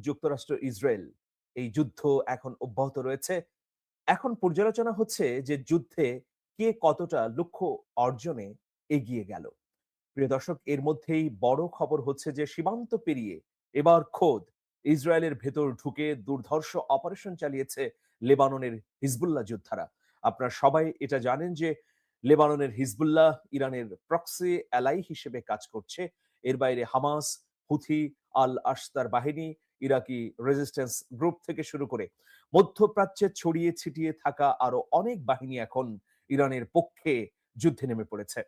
যুক্তরাষ্ট্র ইসরায়েল এই যুদ্ধ এখন অব্যাহত রয়েছে। এখন পর্যালোচনা হচ্ছে যে যুদ্ধে কে কতটা লক্ষ্য অর্জনে এগিয়ে গেল। প্রিয় দর্শক, এর মধ্যেই বড় খবর হচ্ছে যে সীমান্ত পেরিয়ে এবার খোদ ইসরায়েলের ভেতর ঢুকে দুর্ধর্ষ অপারেশন চালিয়েছে লেবাননের হিজবুল্লাহ যোদ্ধারা। আপনারা সবাই এটা জানেন যে লেবাননের হিজবুল্লাহ ইরানের প্রক্সি অ্যালাই হিসেবে কাজ করছে। এর বাইরে হামাস, হুথি, আল আশতার বাহিনী, ইরাকি রেজিস্ট্যান্স গ্রুপ থেকে শুরু করে মধ্যপ্রাচ্যে ছড়িয়ে ছিটিয়ে থাকা আরো অনেক বাহিনী এখন ইরানের পক্ষে যুদ্ধে নেমে পড়েছে।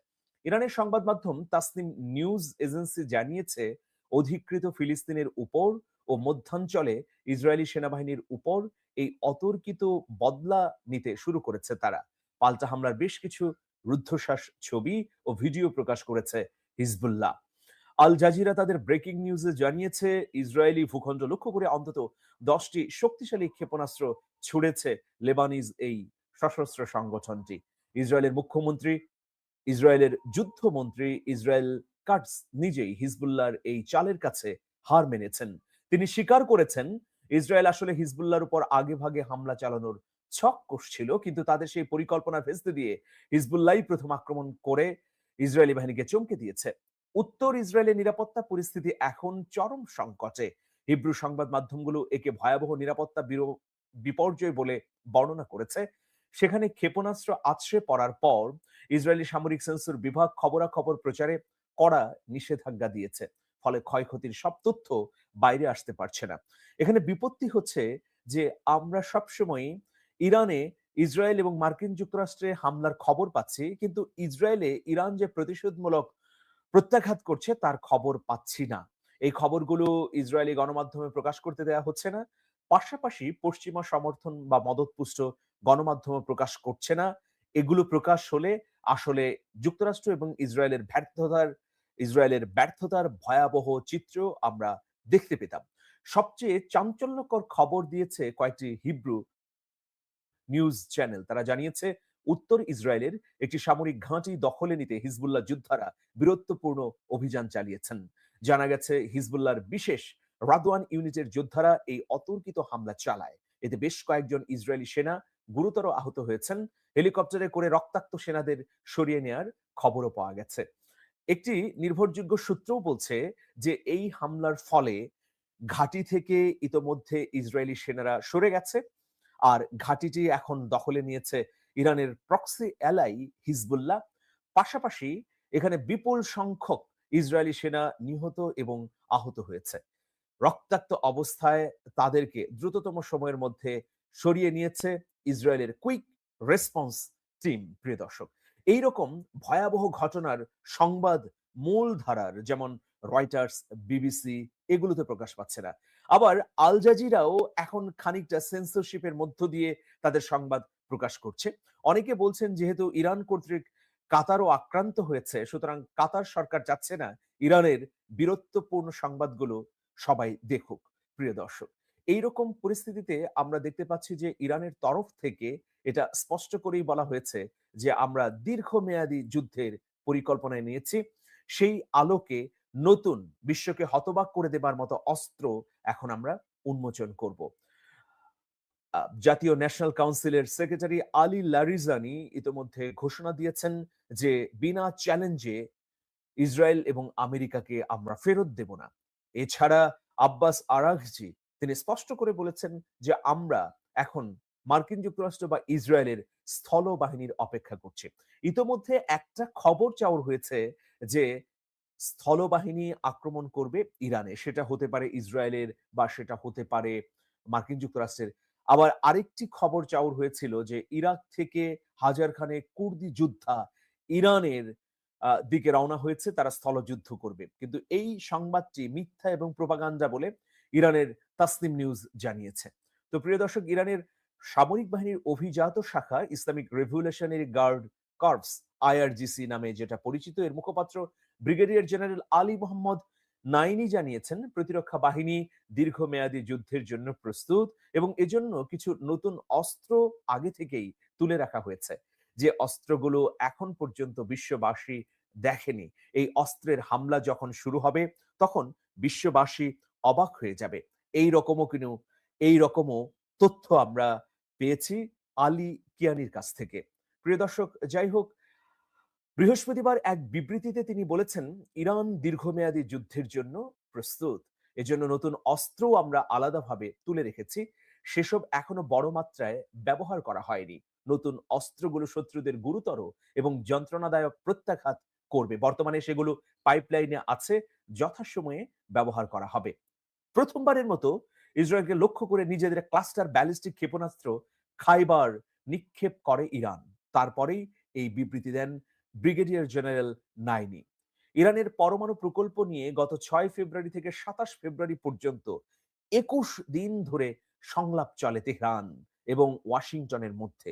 ইরানের সংবাদ মাধ্যম তাসনিম নিউজ এজেন্সি জানিয়েছে অধিকৃত ফিলিস্তিনের উপর ও মধ্যাঞ্চলে ইসরায়েলি সেনাবাহিনীর উপর এই অতর্কিত বদলা নিতে শুরু করেছে তারা। পাল্টা হামলার বেশ কিছু রুদ্ধশ্বাস ছবি ও ভিডিও প্রকাশ করেছে হিজবুল্লাহ। আল জাজিরা তাদের ব্রেকিং নিউজে জানিয়েছে ইসরায়েলি ভূখণ্ড লক্ষ্য করে অন্তত 10টি শক্তিশালী ক্ষেপণাস্ত্র ছুড়েছে লেবানিজ এই সশস্ত্র সংগঠনটি। ইসরায়েলের মুখ্যমন্ত্রী, ইসরায়েলের যুদ্ধমন্ত্রী ইসরায়েল কাটস নিজেই হিজবুল্লাহর এই চালের কাছে হার মেনেছেন। তিনি স্বীকার করেছেন ইসরায়েল আসলে হিজবুল্লাহর উপর আগেভাগে হামলা চালানোর ছক কষছিল, কিন্তু তাদের সেই পরিকল্পনা ভেস্তে দিয়ে হিজবুল্লাহই প্রথম আক্রমণ করে ইসরায়েলি বাহিনীকে চমকে দিয়েছে। উত্তর ইসরায়েলের নিরাপত্তা পরিস্থিতি এখন চরম সংকটে। হিব্রু সংবাদ মাধ্যমগুলো একে ভয়াবহ নিরাপত্তা বিপর্যয় বলে বর্ণনা করেছে। সেখানে ক্ষেপণাস্ত্র আছড়ে পড়ার পর ইসরায়েলি সামরিক সেন্সর বিভাগ খবরাখবর প্রচারে কড়া নিষেধাজ্ঞা দিয়েছে। ফলে ক্ষয়ক্ষতির সব তথ্য বাইরে আসতে পারছে না। এখানে বিপত্তি হচ্ছে যে আমরা সবসময় ইরানে ইসরায়েল এবং মার্কিন যুক্তরাষ্ট্রে হামলার খবর পাচ্ছি, কিন্তু ইসরায়েলে ইরান যে প্রতিশোধমূলক প্রত্যাঘাত করছে তার খবর পাচ্ছি না। এই খবরগুলো ইসরায়েলি গণমাধ্যমে প্রকাশ করতে দেয়া হচ্ছে না। পাশাপাশি পশ্চিমা সমর্থন বা মদতপুষ্ট গণমাধ্যমে প্রকাশ করছে না। এগুলো প্রকাশ হলে আসলে যুক্তরাষ্ট্র এবং ইসরায়েলের ব্যর্থতার ভয়াবহ চিত্র আমরা দেখতে পেতাম। সবচেয়ে চাঞ্চল্যকর খবর দিয়েছে কয়েকটি হিব্রু নিউজ চ্যানেল। তারা জানিয়েছে উত্তর ইসরায়েলের একটি সামরিক ঘাঁটি দখলে নিতে হিজবুল্লাহ যোদ্ধারা বীরত্বপূর্ণ অভিযান চালিয়েছেন। জানা গেছে হিজবুল্লাহর বিশেষ রাদওয়ান ইউনিটের যোদ্ধারা এই অতর্কিত হামলা চালায়। এতে বেশ কয়েকজন ইসরায়েলি সেনা গুরুতর আহত হয়েছেন। হেলিকপ্টারে করে রক্তাক্ত সেনাদের সরিয়ে নেয়ার খবরও পাওয়া গেছে। একটি নির্ভরযোগ্য সূত্রও বলছে যে এই হামলার ফলে ঘাঁটি থেকে ইতোমধ্যে ইসরায়েলি সেনারা সরে গেছে। আর ঘাঁটিটি এখন দখলে নিয়েছে ইরানের প্রক্সি অ্যালাই হিজবুল্লাহ। পাশাপাশি এখানে বিপুল সংখ্যক ইসরায়েলি সেনা নিহত এবং আহত হয়েছে। রক্তাক্ত অবস্থায় তাদেরকে দ্রুততম সময়ের মধ্যে সরিয়ে নিয়েছে ইসরায়েলের কুইক রেসপন্স টিম। প্রিয় দর্শক, এইরকম ভয়াবহ ঘটনার সংবাদ মূলধারার যেমন রয়টার্স, বিবিসি এগুলোতে প্রকাশ পাচ্ছে না। আবার আল জাজিরাও এখন খানিকটা সেন্সরশিপের মধ্য দিয়ে তাদের সংবাদ প্রকাশ করছে। অনেকে বলছেন যেহেতু ইরান কর্তৃক কাতারও আক্রান্ত হয়েছে, সুতরাং কাতার সরকার চাচ্ছে না ইরানের বীরত্বপূর্ণ সংবাদগুলো সবাই দেখুক। প্রিয় দর্শক, এইরকম পরিস্থিতিতে আমরা দেখতে পাচ্ছি যে ইরানের তরফ থেকে এটা স্পষ্ট করেই বলা হয়েছে যে আমরা দীর্ঘমেয়াদী যুদ্ধের পরিকল্পনায় নিয়েছি। সেই আলোকে নতুন বিশ্বকে হতবাক করে দেবার মতো অস্ত্র এখন আমরা উন্মোচন করব। জাতীয় ন্যাশনাল কাউন্সিলের সেক্রেটারি আলী লারিজানি ইতোমধ্যে ঘোষণা দিয়েছেন যে বিনা চ্যালেঞ্জে ইসরায়েল এবং আমেরিকাকে আমরা ফেরত দেব না। এছাড়া আব্বাস আরাঘচি তিনি স্পষ্ট করে বলেছেন যে আমরা এখন মার্কিন যুক্তরাষ্ট্র বা ইসরায়েলের স্থল বাহিনীর অপেক্ষা করছি। ইতোমধ্যে একটা খবর চাউর হয়েছে যে স্থলবাহিনী আক্রমণ করবে ইরানে। সেটা হতে পারে ইসরায়েলের বা সেটা হতে পারে মার্কিন যুক্তরাষ্ট্রের। আবার আরেকটি খবর চাউর হয়েছিল যে ইরাক থেকে হাজার খানেক কুর্দি যোদ্ধা ইরানের দিকে রওনা হয়েছে, তারা স্থলযুদ্ধ করবে। কিন্তু এই সংবাদটি মিথ্যা এবং প্রোপাগান্ডা বলে ইরানের তাসনিম নিউজ জানিয়েছে। তো প্রিয় দর্শক, ইরানের সামরিক বাহিনীর অভিজাত শাখা Islamic Revolutionary Guard Corps IRGC নামে যেটা পরিচিত, এর মুখপাত্র brigadier general Ali Mohammad Naini জানিয়েছেন প্রতিরক্ষা বাহিনী দীর্ঘমেয়াদী যুদ্ধের জন্য প্রস্তুত এবং এজন্য কিছু নতুন অস্ত্র আগে থেকেই তুলে রাখা হয়েছে। যে অস্ত্রগুলো এখন পর্যন্ত বিশ্ববাসী দেখেনি। এই অস্ত্রের হামলা যখন শুরু হবে তখন বিশ্ববাসী অবাক হয়ে যাবে। এই রকমও তথ্য আমরা পেয়েছি আলী কিয়ানির কাছ থেকে। প্রিয় দর্শক, যাই হোক, বৃহস্পতিবার এক বিবৃতিতে তিনি বলেছেন, ইরান দীর্ঘমেয়াদী যুদ্ধের জন্য প্রস্তুত। এজন্য নতুন অস্ত্রও আমরা আলাদাভাবে তুলে রেখেছি। সেসব এখনো বড় মাত্রায় ব্যবহার করা হয়নি। নতুন অস্ত্রগুলো শত্রুদের গুরুতর এবং যন্ত্রণাদায়ক প্রত্যাঘাত করবে। বর্তমানে সেগুলো পাইপলাইনে আছে, যথাসময়ে ব্যবহার করা হবে। প্রথমবারের মতো ইসরায়েলকে লক্ষ্য করে নিজেদের ক্লাস্টার ব্যালিস্টিক ক্ষেপণাস্ত্র খাইবার নিক্ষেপ করে ইরান। তারপরেই এই বিবৃতি দেন ব্রিগেডিয়ার জেনারেল নাইনি। ইরানের পরমাণু প্রকল্প নিয়ে গত 6 ফেব্রুয়ারি থেকে 27 ফেব্রুয়ারি পর্যন্ত 21 দিন ধরে সংলাপ চলে তেহরান এবং ওয়াশিংটনের মধ্যে।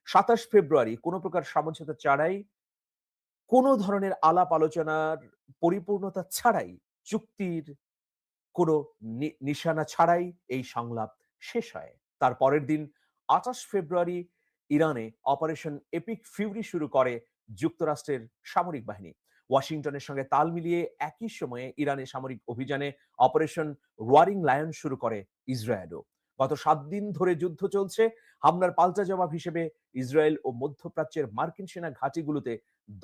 27 ফেব্রুয়ারি কোনো প্রকার সমঝোতা ছাড়াই, কোনো ধরনের আলাপ আলোচনার পরিপূর্ণতা ছাড়াই, চুক্তির কোনো নিশানা ছাড়াই এই সংলাপ শেষ হয়। তার পরের দিন 28 ফেব্রুয়ারি ইরানে অপারেশন এপিক ফিউরি শুরু করে যুক্তরাষ্ট্রের সামরিক বাহিনী। ওয়াশিংটনের সঙ্গে তাল মিলিয়ে একই সময়ে ইরানের সামরিক অভিযানে অপারেশন রোয়ারিং লায়ন শুরু করে ইসরায়েলও। গত 7 দিন ধরে যুদ্ধ চলছে। হামলার পাল্টা জবাব হিসেবে ইসরায়েল ও মধ্যপ্রাচ্যের মার্কিন সেনা ঘাঁটিগুলোতে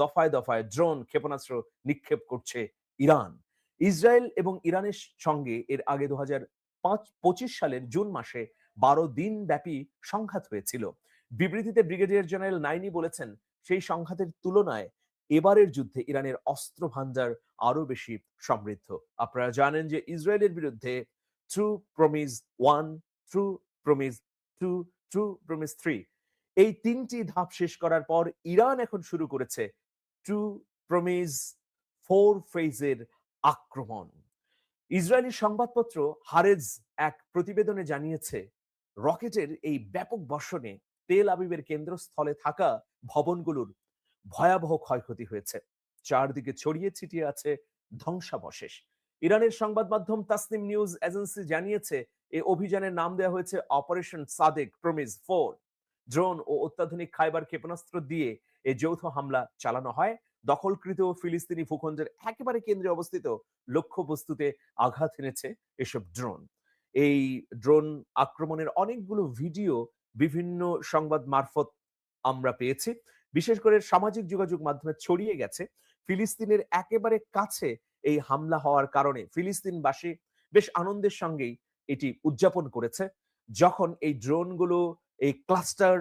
দফায় দফায় ড্রোন ক্ষেপণাস্ত্র নিক্ষেপ করছে ইরান। ইসরায়েল এবং ইরানের সঙ্গে এর আগে 2025 সালের জুন মাসে 12 দিন ব্যাপী সংঘাত হয়েছিল। বিবৃতিতে ব্রিগেডিয়ার জেনারেল নাইনি বলেছেন, সেই সংঘাতের তুলনায় এবারের যুদ্ধে ইরানের অস্ত্র ভান্ডার আরো বেশি সমৃদ্ধ। আপনারা জানেন যে ইসরায়েলের বিরুদ্ধে true promise 1, true promise 2, true promise 3 এই 3টি ধাপ শেষ করার পর ইরান এখন শুরু করেছে ট্রু প্রমিস 4 ফেজের আক্রমণ। ইসরায়েলি সংবাদপত্র হারেজ এক প্রতিবেদনে জানিয়েছে, রকেটের এই ব্যাপক বর্ষণে তেল আবিবের কেন্দ্রস্থলে থাকা ভবনগুলোর ভয়াবহ ক্ষয়ক্ষতি হয়েছে। চারদিকে ছড়িয়ে ছিটিয়ে আছে ধ্বংসাবশেষ। ইরানের সংবাদ মাধ্যম তাসনিম নিউজ এজেন্সি জানিয়েছে, এই অভিযানের নাম দেওয়া হয়েছে অপারেশন সাদেক প্রমিস 4। ড্রোন ও অত্যাধুনিক খাইবার ক্ষেপণাস্ত্র দিয়ে এই যৌথ হামলা চালানো হয়। দখলকৃত ফিলিস্তিনি ভূখণ্ডের একেবারে কেন্দ্রে অবস্থিত লক্ষ্যবস্তুতে আঘাত এনেছে এসব ড্রোন। এই ড্রোন আক্রমণের অনেকগুলো ভিডিও বিভিন্ন সংবাদ মারফত আমরা পেয়েছি। বিশেষ করে সামাজিক যোগাযোগ মাধ্যমে ছড়িয়ে গেছে। ফিলিস্তিনের একেবারে কাছে এই হামলা হওয়ার কারণে ফিলিস্তিনবাসী বেশ আনন্দের সঙ্গেই এটি উদযাপন করেছে। যখন এই ড্রোনগুলো, এই ক্লাস্টার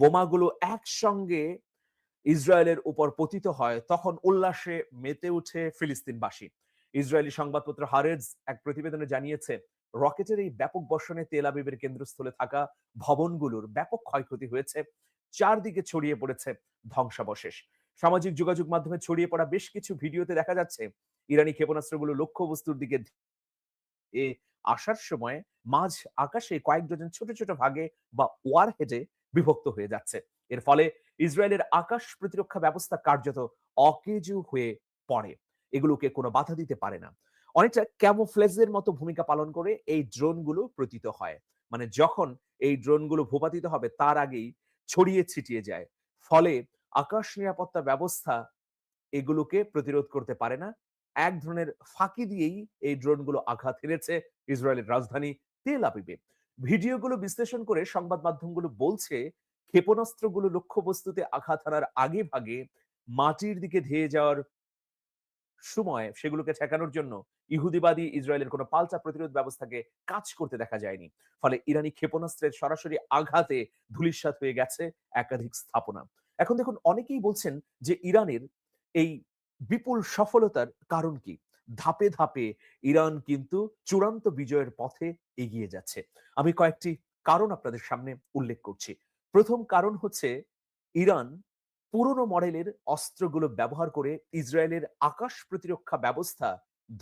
বোমাগুলো একসঙ্গে ইসরায়েলের উপর পতিত হয়, তখন উল্লাসে মেতে উঠে ফিলিস্তিনবাসী। ইসরায়েলি সংবাদপত্র হারেজ এক প্রতিবেদনে জানিয়েছে, রকেটের এই ব্যাপক বর্ষণে তেল আবিবের কেন্দ্রস্থলে থাকা ভবনগুলোর ব্যাপক ক্ষয়ক্ষতি হয়েছে। চারদিকে ছড়িয়ে পড়েছে ধ্বংসাবশেষ। সামাজিক যোগাযোগ মাধ্যমে ছড়িয়ে পড়া বেশ কিছু ভিডিওতে দেখা যাচ্ছে, ইরানি ক্ষেপণাস্ত্রগুলো লক্ষ্যবস্তুর দিকে এ আসার সময় মাঝ আকাশে কয়েক ডজন ছোট ছোট ভাগে বা ওয়ারহেডে বিভক্ত হয়ে যাচ্ছে। এর ফলে ইসরায়েলের আকাশ প্রতিরক্ষা ব্যবস্থা কার্যত অকেজু হয়ে পড়ে। এগুলোকে কোনো বাধা দিতে পারে না। অনেকটা ক্যামোফ্লেজের মতো ভূমিকা পালন করে এই ড্রোনগুলো প্রতীত হয়। মানে যখন এই ড্রোনগুলো ভূপাতিত হবে তার আগেই ছড়িয়ে ছিটিয়ে যায়। ফলে আকাশ নিরাপত্তা ব্যবস্থা এগুলোকে প্রতিরোধ করতে পারে না। এক ধরনের ফাঁকি দিয়েই এই ড্রোনগুলো আঘাত হেনেছে ইসরায়েলের রাজধানী তেল আবিবে। ভিডিওগুলো বিশ্লেষণ করে সংবাদ মাধ্যমগুলো বলছে, ক্ষেপণাস্ত্রগুলো লক্ষ্যবস্তুতে আঘাত হানার আগে ভাগে মাটির দিকে ধেয়ে যাওয়ার সময় সেগুলোকে ঠেকানোর জন্য ইহুদিবাদী ইসরায়েলের কোনো পাল্টা প্রতিরোধ ব্যবস্থাকে কাজ করতে দেখা যায়নি। ফলে ইরানি ক্ষেপণাস্ত্রের সরাসরি আঘাতে ধূলিসাৎ হয়ে গেছে একাধিক স্থাপনা। এখন দেখুন, অনেকেই বলছেন যে ইরানের এই বিপুল সফলতার কারণ কি? ধাপে ধাপে ইরান কিন্তু চূড়ান্ত বিজয়ের পথে এগিয়ে যাচ্ছে। আমি কয়েকটি কারণ আপনাদের সামনে উল্লেখ করছি। প্রথম কারণ হচ্ছে, ইরান পুরনো মডেলের অস্ত্রগুলো ব্যবহার করে ইসরায়েলের আকাশ প্রতিরক্ষা ব্যবস্থা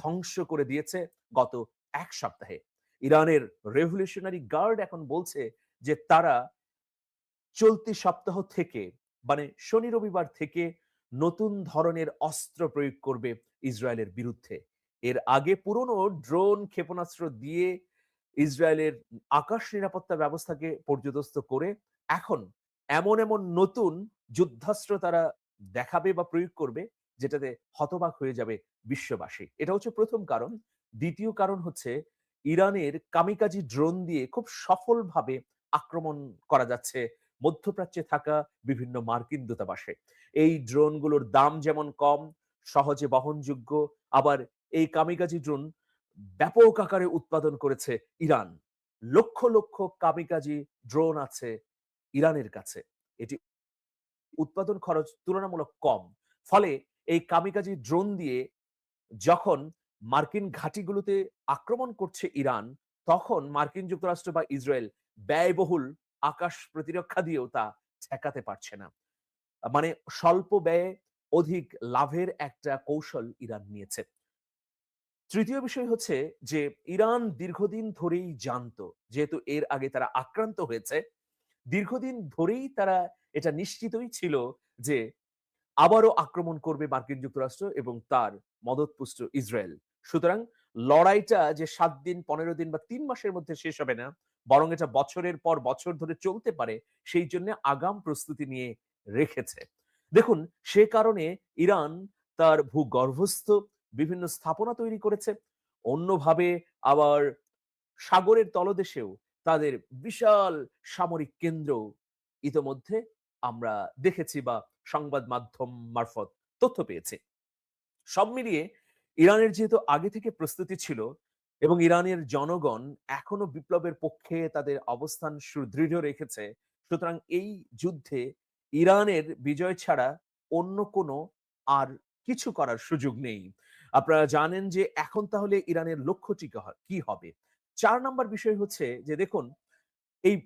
ধ্বংস করে দিয়েছে গত 1 সপ্তাহে। ইরানের রেভলিউশনারি গার্ড এখন বলছে যে তারা চলতি সপ্তাহ থেকে, মানে শনি রবিবার থেকে নতুন ধরনের অস্ত্র প্রয়োগ করবে ইসরায়েলের বিরুদ্ধে। এর আগে পুরনো ড্রোন ক্ষেপণাস্ত্র দিয়ে ইসরায়েলের আকাশ নিরাপত্তা ব্যবস্থাকে পর্যদস্ত করে এখন এমন এমন নতুন যুদ্ধাস্ত্র তারা দেখাবে বা প্রয়োগ করবে, যেটাতে হতবাক হয়ে যাবে বিশ্ববাসী। এটা হচ্ছে প্রথম কারণ। দ্বিতীয় কারণ হচ্ছে, ইরানের কামিকাজি ড্রোন দিয়ে খুব সফলভাবে আক্রমণ করা যাচ্ছে মধ্যপ্রাচ্যে থাকা বিভিন্ন মার্কিন দূতাবাসে। এই ড্রোনগুলোর দাম যেমন কম, সহজে বহনযোগ্য, আবার এই কামিকাজি ড্রোন ব্যাপক আকারে উৎপাদন করেছে ইরান। লক্ষ, লক্ষ কামিকাজি ড্রোন আছে ইরানের কাছে। এটি উৎপাদন খরচ তুলনামূলক কম। ফলে এই কামিকাজি ড্রোন দিয়ে যখন মার্কিন ঘাঁটিগুলোতে আক্রমণ করছে ইরান, তখন মার্কিন যুক্তরাষ্ট্র বা ইসরায়েল ব্যয়বহুল আকাশ প্রতিরক্ষা দিয়েও তা ঠেকাতে পারছে না। মানে স্বল্প ব্যয়ে অধিক লাভের একটা কৌশল ইরান নিয়েছে। তৃতীয় বিষয় হচ্ছে যে ইরান দীর্ঘদিন ধরেই জানতো, যেহেতু এর আগে তারা আক্রান্ত হয়েছে, দীর্ঘদিন ধরেই তারা এটা নিশ্চিতই ছিল যে আবারও আক্রমণ করবে মার্কিন যুক্তরাষ্ট্র এবং তার মদতপুষ্ট ইসরায়েল। সুতরাং লড়াইটা যে ৭ দিন, ১৫ দিন বা ৩ মাসের মধ্যে শেষ হবে না, বরং এটা বছরের পর বছর ধরে চলতে পারে, সেই জন্য আগাম প্রস্তুতি নিয়ে রেখেছে। দেখুন, সে কারণে ইরান তার ভূগর্ভস্থ বিভিন্ন স্থাপনা তৈরি করেছে। অন্যভাবে আবার সাগরের তলদেশেও তাদের বিশাল সামরিক কেন্দ্র ইতোমধ্যে আমরা দেখেছি বা সংবাদ মাধ্যম মারফত তথ্য পেয়েছি। সব মিলিয়ে ইরানের যেহেতু আগে থেকে প্রস্তুতি ছিল এবং ইরানের জনগণ এখনো বিপ্লবের পক্ষে তাদের অবস্থান সুদৃঢ় রেখেছে, সুতরাং এই যুদ্ধে ইরানের বিজয় ছাড়া অন্য কোনো আর কিছু করার সুযোগ নেই। আপনারা জানেন যে এখন তাহলে ইরানের লক্ষ্যটি কি হবে? ৪ নাম্বার বিষয় হচ্ছে যে দেখুন, এই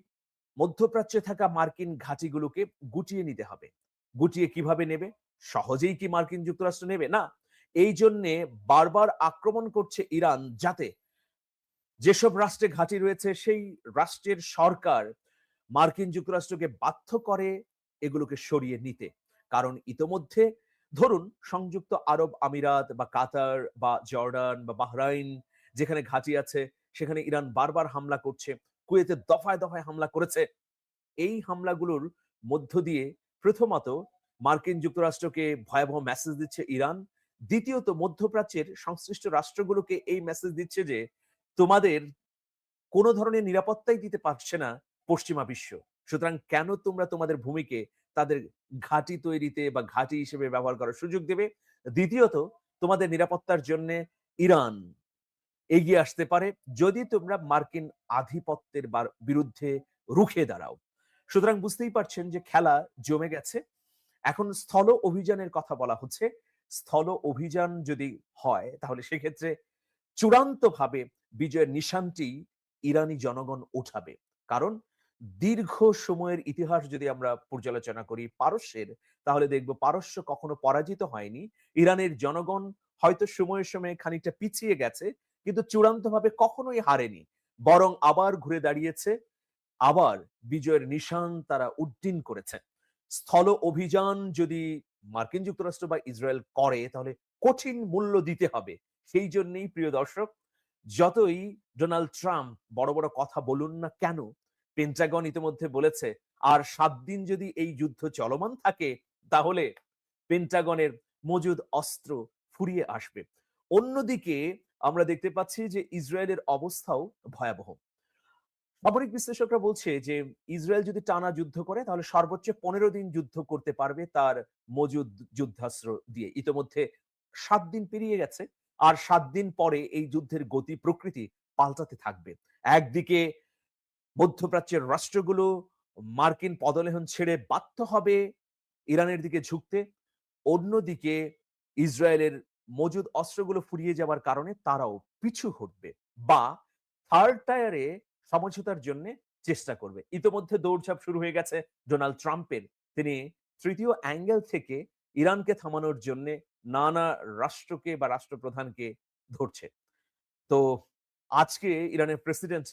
মধ্যপ্রাচ্যে থাকা মার্কিন ঘাঁটিগুলোকে গুটিয়ে নিতে হবে। গুটিয়ে কিভাবে নেবে? সহজেই কি মার্কিন যুক্তরাষ্ট্র নেবে? না। এইজন্যে বারবার আক্রমণ করছে ইরান, যাতে যেসব রাষ্ট্রে ঘাঁটি রয়েছে সেই রাষ্ট্রের সরকার মার্কিন যুক্তরাষ্ট্রকে বাধ্য করে এগুলোকে সরিয়ে নিতে। কারণ ইতোমধ্যে ধরুন সংযুক্ত আরব আমিরাত বা কাতার বা জর্ডান বা বাহরাইন যেখানে ঘাঁটি আছে, সেখানে ইরান বারবার হামলা করছে। কুয়েতে দফায়, দফায় হামলা করেছে। এই হামলাগুলোর মধ্য দিয়ে প্রথমত মার্কিন যুক্তরাষ্ট্রকে ভয়াবহ মেসেজ দিচ্ছে ইরান। দ্বিতীয়ত মধ্যপ্রাচ্যের সংশ্লিষ্ট রাষ্ট্রগুলোকে এই মেসেজ দিচ্ছে যে তোমাদের কোন ধরনের নিরাপত্তাই দিতে পারছে না পশ্চিমা বিশ্ব। সুতরাং কেন তোমরা তোমাদের ভূমিকে তাদের ঘাঁটি তৈরিতে বা ঘাঁটি হিসেবে ব্যবহার করার সুযোগ দেবে? দ্বিতীয়ত, তোমাদের নিরাপত্তার জন্যে ইরান এগিয়ে আসতে পারে যদি তোমরা মার্কিন আধিপত্যের বিরুদ্ধে রুখে দাঁড়াও। সুতরাং বুঝতেই পারছেন যে খেলা জমে গেছে। এখন স্থল অভিযানের কথা বলা হচ্ছে। স্থল অভিযান যদি হয় তাহলে সেক্ষেত্রে চূড়ান্তভাবে বিজয়ের নিশানটি ইরানি জনগণ ওঠাবে। কারণ দীর্ঘ সময়ের ইতিহাস যদি আমরা পর্যালোচনা করি পারস্যের, তাহলে দেখব পারস্য কখনো পরাজিত হয়নি। ইরানের জনগণ হয়তো সময়ে, সময়ে খানিকটা পিছিয়ে গেছে, কিন্তু চূড়ান্তভাবে কখনোই হারেনি। বরং আবার ঘুরে দাঁড়িয়েছে, আবার বিজয়ের নিশান তারা উড্ডীন করেছে। স্থল অভিযান যদি মার্কিন যুক্তরাষ্ট্র বা ইসরায়েল করে তাহলে কঠিন মূল্য দিতে হবে। সেই জন্যই প্রিয় দর্শক, যতই ডোনাল্ড ট্রাম্প বড়, বড় কথা বলুন না কেন, পেন্টাগন ইতিমধ্যে বলেছে আর ৭ দিন যদি এই যুদ্ধ চলমান থাকে তাহলে পেন্টাগনের মজুদ অস্ত্র ফুরিয়ে আসবে। অন্যদিকে আমরা দেখতে পাচ্ছি যে ইসরায়েলের অবস্থাও ভয়াবহ। সামরিক বিশ্লেষকরা বলছে যে ইসরায়েল যদি টানা যুদ্ধ করে তাহলে সর্বোচ্চ ১৫ দিন যুদ্ধ করতে পারবে তার মজুদ যুদ্ধাস্ত্র দিয়ে। ইতোমধ্যে ৭ দিন পেরিয়ে গেছে। আর ৭ দিন পরে এই যুদ্ধের গতি প্রকৃতি পাল্টাতে থাকবে। একদিকে মধ্যপ্রাচ্যের রাষ্ট্রগুলো মার্কিন পদলেহন ছেড়ে বাধ্য হবে ইরানের দিকে ঝুঁকতে। অন্যদিকে ইসরায়েলের মজুদ অস্ত্রগুলো ফুরিয়ে যাওয়ার কারণে তারাও পিছু হটবে বা থার্ড টায়ারে সমঝোতার জন্য চেষ্টা করবে। ইতোমধ্যে দৌড়ঝাঁপ শুরু হয়ে গেছে ডোনাল্ড ট্রাম্পের। তিনি তৃতীয় অ্যাঙ্গেল থেকে ইরানকে থামানোর জন্য নানা রাষ্ট্রকে বা রাষ্ট্রপ্রধানকে ধরছে। তো আজকে ইরানের প্রেসিডেন্ট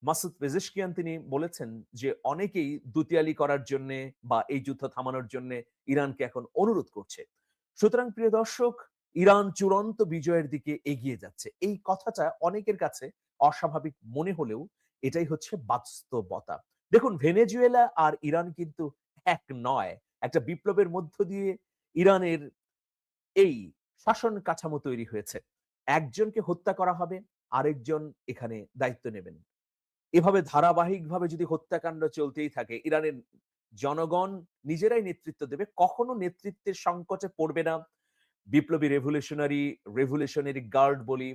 মাসুদ পেজেশকিয়ান তিনি বলেছেন যে অনেকেই দুতিয়ালি করার জন্যে বা এই যুদ্ধ থামানোর জন্যে ইরানকে এখন অনুরোধ করছে। সুতরাং প্রিয় দর্শক, ইরান চূড়ান্ত বিজয়ের দিকে এগিয়ে যাচ্ছে। এই কথাটা অনেকের কাছে অস্বাভাবিক মনে হলেও এটাই হচ্ছে বাস্তবতা। দেখুন, ভেনেজুয়েলা আর ইরান কিন্তু এক নয়। একটা বিপ্লবের মধ্য দিয়ে ইরানের এই শাসন কাঠামো তৈরি হয়েছে। একজনকে হত্যা করা হবে, আরেকজন এখানে দায়িত্ব নেবেন। এভাবে ধারাবাহিকভাবে যদি হত্যাকাণ্ড চলতেই থাকে, ইরানের জনগণ নিজেরাই নেতৃত্ব দেবে। কখনো নেতৃত্বের সংকটে পড়বে না। বিপ্লবী রেভলিউশনারি গার্ড বলি,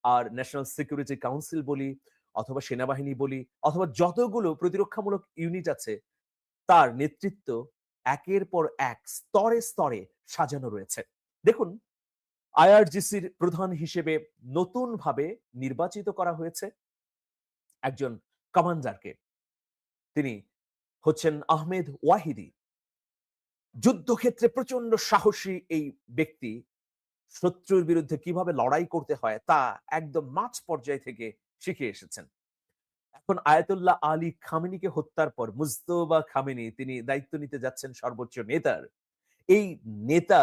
আর ন্যাশনাল সিকিউরিটি কাউন্সিল বলি, অথবা সেনাবাহিনী বলি, অথবা যতগুলো প্রতিরক্ষামূলক ইউনিট আছে, তার নেতৃত্ব একের পর এক স্তরে, স্তরে সাজানো রয়েছে। দেখুন, আইআরজিসির প্রধান হিসেবে নতুনভাবে নির্বাচিত করা হয়েছে একজন কমান্ডারকে। তিনি হচ্ছেন আহমেদ ওয়াহিদি। যুদ্ধক্ষেত্রে প্রচন্ড সাহসী এই ব্যক্তি শত্রুর বিরুদ্ধে কিভাবে লড়াই করতে হয় তা একদম মাঝ পর্যায় থেকে শিখে এসেছেন। এখন আয়াতুল্লাহ আলী খামেনিকে হত্যার পর মুজতবা খামেনি তিনি দায়িত্ব নিতে যাচ্ছেন সর্বোচ্চ নেতার। এই নেতা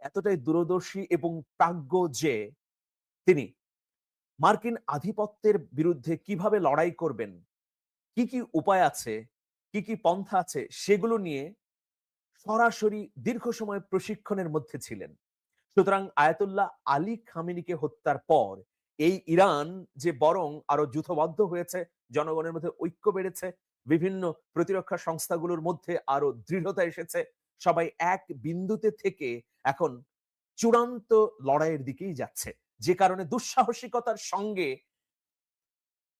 এতটাই দূরদর্শী এবং প্রাজ্ঞ যে তিনি মার্কিন আধিপত্যের বিরুদ্ধে কিভাবে লড়াই করবেন, কি, কি উপায় আছে, কি, কি পন্থা আছে সেগুলো নিয়ে সরাসরি দীর্ঘ সময় প্রশিক্ষণের মধ্যে ছিলেন। সুতরাং আয়াতুল্লাহ আলী খামেনিকে হত্যার পর এই ইরান যে বরং আরো যুথবদ্ধ হয়েছে, জনগণের মধ্যে ঐক্য বেড়েছে, বিভিন্ন প্রতিরক্ষা সংস্থাগুলোর মধ্যে আরো দৃঢ়তা এসেছে। সবাই এক বিন্দুতে থেকে এখন চূড়ান্ত লড়াইয়ের দিকেই যাচ্ছে। যে কারণে দুঃসাহসিকতার সঙ্গে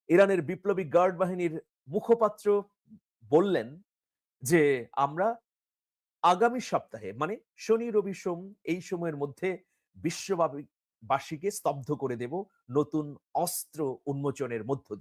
ইরানের বিপ্লবী গার্ড বাহিনীর মুখপাত্র বললেন যে, আমরা আগামী সপ্তাহে মানে শনি, রবি, সোম এই সময়ের মধ্যে বিশ্ববাসীকে স্তব্ধ করে দেব নতুন অস্ত্র উন্মোচনের মধ্য দিয়ে।